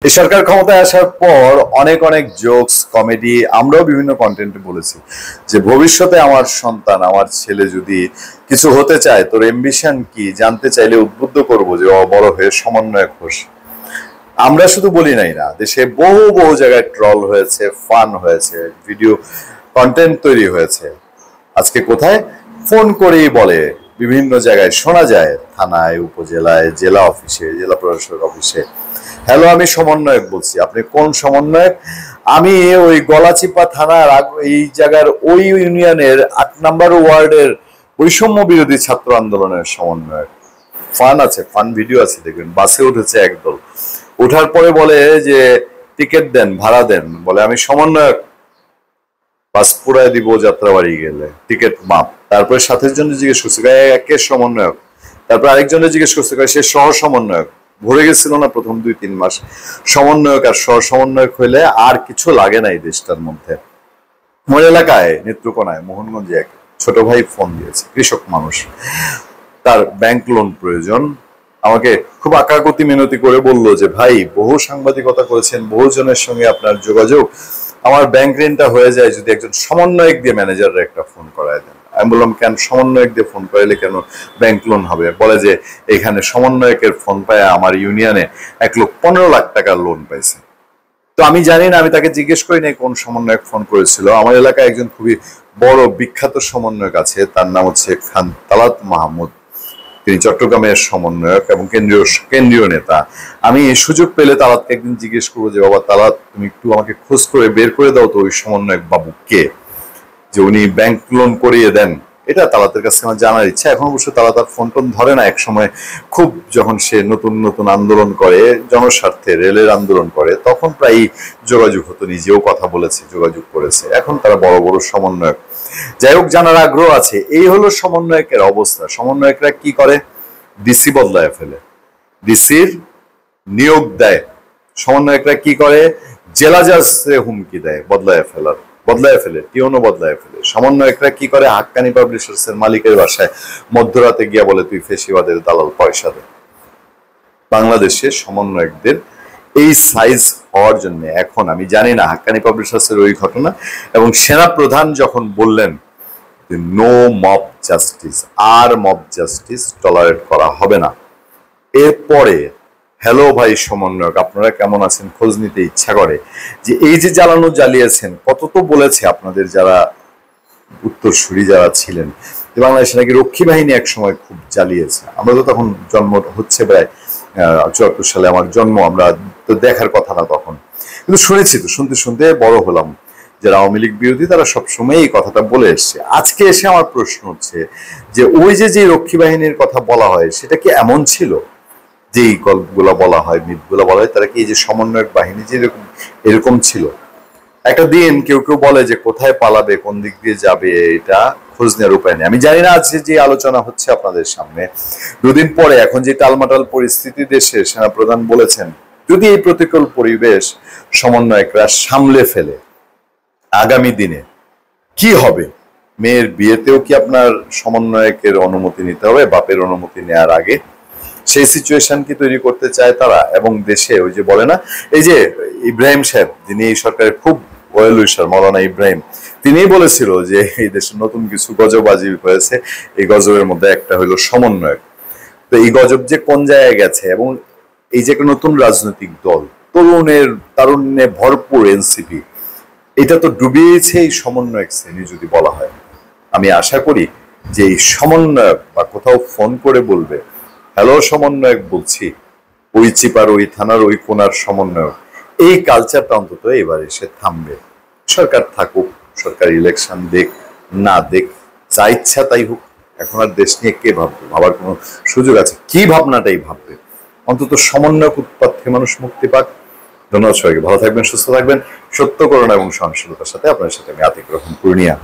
এই সরকার ক্ষমতায় আসার পর অনেক অনেক জোকস কমেডি আমরাও বিভিন্ন কন্টেন্টে বলেছি যে ভবিষ্যতে আমার সন্তান আমার ছেলে যদি কিছু হতে চায় তোর এমবিশন কি জানতে চাইলে উদ্বুদ্ধ করবো যে ও বড় হয়ে সমন্বয়ক হোস। আমরা শুধু বলি নাই, না দেশে বহু বহু জায়গায় ট্রল হয়েছে, ফান হয়েছে, ভিডিও কন্টেন্ট তৈরি হয়েছে। আজকে কোথায় ফোন করেই বলে, বিভিন্ন জায়গায় শোনা যায়, থানায়, উপজেলায়, জেলা অফিসে, জেলা প্রশাসক অফিসে, হ্যালো আমি সমন্বয়ক বলছি, আপনি কোন সমন্বয়ক? আমি ওই গলাচিপা থানার এই জায়গার ওই ইউনিয়নের ৮ নম্বর ওয়ার্ডের বৈষম্য বিরোধী ছাত্র আন্দোলনের সমন্বয়ক। ফান আছে, ফান ভিডিও আছে, দেখবেন বাসে উঠেছে একদল, ওঠার পরে বলে যে টিকিট দেন, ভাড়া দেন, বলে আমি সমন্বয়ক, বাস পুরায় দিব যাত্রাবাড়ি গেলে, টিকিট মাপ। তারপরে সাথের জন্য জিজ্ঞেস করছে একে সমন্বয়ক, তারপর আরেকজনের জিজ্ঞেস করছে সে সহ সমন্বয়ক। ভরে গেছিল না প্রথম ২-৩ মাস। সমন্বয়ক আর সহ সমন্বয়ক হইলে আর কিছু লাগে না এই দেশটার মধ্যে। আমার এলাকায় নেত্রকোনায় মোহনগঞ্জে এক ছোট ভাই ফোন দিয়েছে, কৃষক মানুষ, তার ব্যাংক লোন প্রয়োজন। আমাকে খুব আকাকুতি মিনতি করে বললো যে ভাই বহু সাংবাদিকতা করেছেন, বহু জনের সঙ্গে আপনার যোগাযোগ, আমার ব্যাংক ঋণটা হয়ে যায় যদি একজন সমন্বয়ক দিয়ে ম্যানেজাররা একটা ফোন করায় দেন। আমি বললাম কেন সমন্বয়ক দিয়ে ফোন করাইলে কেন ব্যাংক লোন হবে? বলে যে এখানে সমন্বয়কের ফোন পায় আমার ইউনিয়নে ১,১৫,০০,০০০ টাকার লোন পাইছে। তো আমি জানি না, আমি তাকে জিজ্ঞেস করি নাই কোন সমন্বয়ক ফোন করেছিল। আমার এলাকায় একজন খুবই বড় বিখ্যাত সমন্বয়ক আছে, তার নাম হচ্ছে খান তালাত মাহমুদ। তিনি চট্টগ্রামের সমন্বয়ক এবং কেন্দ্রীয় নেতা। আমি সুযোগ পেলে তালাতকে একদিন জিজ্ঞেস করবো যে বাবা তালাত, তুমি একটু আমাকে খোঁজ করে বের করে দাও তো ওই সমন্বয়ক বাবু কে, যে উনি ব্যাংক লোন করিয়ে দেন। এটা তালাতের কাছে আমার জানার ইচ্ছা। এখন অবশ্য তালা তার ফোন টোন ধরে না। এক সময় খুব যখন সে নতুন নতুন আন্দোলন করে, জনস্বার্থে রেলের আন্দোলন করে, তখন প্রায় যোগাযোগ হতো, নিজেও কথা বলেছে, যোগাযোগ করেছে। এখন তারা বড় বড় সমন্বয়ক। যাই হোক, জানার আগ্রহ আছে। এই হলো সমন্বয়কের অবস্থা। সমন্বয়করা কি করে? ডিসি বদলায় ফেলে, ডিসির নিয়োগ দেয়। সমন্বয়করা কি করে? জেলা জাজে হুমকি দেয় বদলায় ফেলে, টিওনো বদলায় ফেলে। সমন্বয়করা কি করে? হাক্কানি পাবলিশার্স এর মালিকের বাসায় মধ্যরাতে গিয়া বলে তুই ফেসিবাদের দালাল, পয়সা দে। বাংলাদেশে সমন্বয়কদের এই সাইজ হওয়ার জন্য এখন আমি জানি না, হাক্কানি পাবলিশার্স এর ওই ঘটনা এবং সেনা প্রধান যখন বললেন নো মব জাস্টিস, আর মব জাস্টিস টলারেট করা হবে না, এরপরে হ্যালো ভাই সমন্বয়ক আপনারা কেমন আছেন খোঁজ নিতে ইচ্ছা করে যে এই যে জ্বালিয়েছেন। কত তো বলেছে আপনাদের যারা উত্তরসূরি যারা ছিলেন, বাংলাদেশে নাকি রক্ষী বাহিনী এক সময় খুব জ্বালিয়েছে। আমরা তো তখন জন্ম হচ্ছে প্রায় ৭৪ সালে আমার জন্ম, আমরা তো দেখার কথা না তখন, কিন্তু শুনেছি তো, শুনতে শুনতে বড় হলাম। যারা আওয়ামী লীগ বিরোধী তারা সবসময় এই কথাটা বলে এসছে। আজকে এসে আমার প্রশ্ন হচ্ছে যে ওই যে রক্ষী বাহিনীর কথা বলা হয় সেটা কি এমন ছিল? যেই গল্পগুলো বলা হয়, মিথগুলো বলা হয়, তারা কি এই যে সমন্বয়ক বাহিনী যে এরকম ছিল? একটা দিন কেউ কেউ বলে যে কোথায় পালাবে, কোন দিক দিয়ে যাবে, এটা খোঁজ নেওয়ার উপায় নেই। আমি জানি না আজকে যে আলোচনা হচ্ছে আপনাদের সামনে, দুদিন পরে এখন যে টালমাটাল পরিস্থিতি দেশে, সেনাপ্রধান বলেছেন যদি এই প্রতিকূল পরিবেশ সমন্বয়করা সামলে ফেলে, আগামী দিনে কি হবে? মেয়ের বিয়েতেও কি আপনার সমন্বয়কের অনুমতি নিতে হবে, বাপের অনুমতি নেওয়ার আগে? সেই সিচুয়েশন কি তৈরি করতে চায় তারা? এবং দেশে ওই যে বলে না, এই যে ইব্রাহিম সাহেব, যিনি এই সরকারের খুব ওয়েল উইশার, মৌলানা ইব্রাহিম, তিনিই বলেছিল যে এই দেশে নতুন কিছু গজবাজি হয়েছে, এই গজবের মধ্যে একটা হইলো সমন্বয়ক। তো এই গজব যে কোন জায়গায় গেছে, এবং এই যে একটা নতুন রাজনৈতিক দল, তারুণ্যে ভরপুর এনসিপি, এটা তো ডুবিয়েছে এই সমন্বয়ক শ্রেণী যদি বলা হয়। আমি আশা করি যে এই সমন্বয়ক বা কোথাও ফোন করে বলবে হ্যালো সমন্বয়ক বলছি, ওই চিপার ওই থানার ওই কোনার সমন্বয়ক, এই কালচারটা অন্তত এবার এসে থামবে। সরকার থাকুক, সরকার ইলেকশন দেখ না দেখ, যা ইচ্ছা তাই হোক, এখন আর দেশ নিয়ে কে ভাববে? ভাবার কোনো সুযোগ আছে? কি ভাবনাটাই ভাববে? অন্তত সমন্বয়ক উৎপাত থেকে মানুষ মুক্তি পাক। ধন্যবাদ সবাইকে, ভালো থাকবেন, সুস্থ থাকবেন, সত্য করুণা এবং সহনশীলতার সাথে। আপনার সাথে আমি আতিক রহমান পূর্ণিয়া।